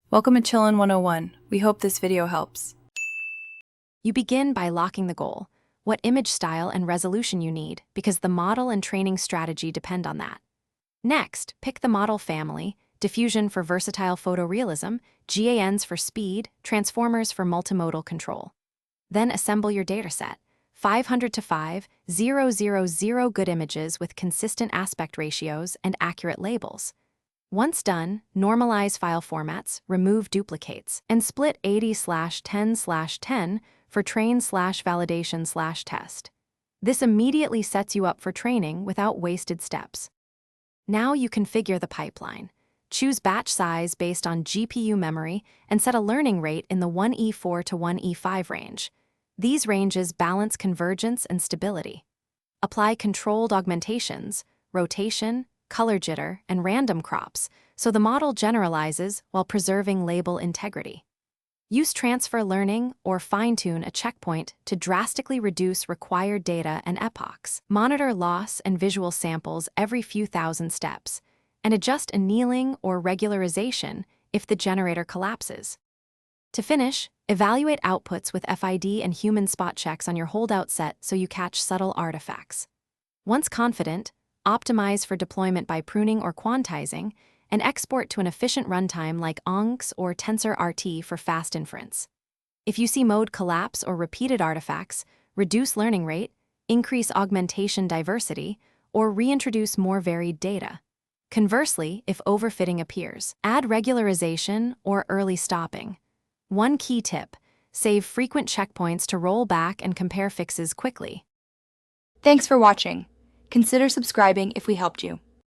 Welcome to Chillin' 101. We hope this video helps. You begin by locking the goal, what image style and resolution you need, because the model and training strategy depend on that. Next, pick the model family: diffusion for versatile photorealism, GANs for speed, transformers for multimodal control. Then assemble your dataset: 500 to 5, 000 good images with consistent aspect ratios and accurate labels. Once done, normalize file formats, remove duplicates, and split 80/10/10 for train/validation/test. This immediately sets you up for training without wasted steps. Now you configure the pipeline. Choose batch size based on GPU memory and set a learning rate in the 1E4 to 1E5 range. These ranges balance convergence and stability. Apply controlled augmentations, rotation, color jitter, and random crops so the model generalizes while preserving label integrity. Use transfer learning or fine-tune a checkpoint to drastically reduce required data and epochs. Monitor loss and visual samples every few thousand steps, and adjust annealing or regularization if the generator collapses. To finish, evaluate outputs with FID and human spot checks on your holdout set so you catch subtle artifacts. Once confident, optimize for deployment by pruning or quantizing, and export to an efficient runtime like ONX or TensorRT for fast inference. If you see mode collapse or repeated artifacts, reduce learning rate, increase augmentation diversity, or reintroduce more varied data. Conversely, if overfitting appears, add regularization or early stopping. One key tip: save frequent checkpoints to roll back and compare fixes quickly. Thanks for watching. Consider subscribing if we helped you.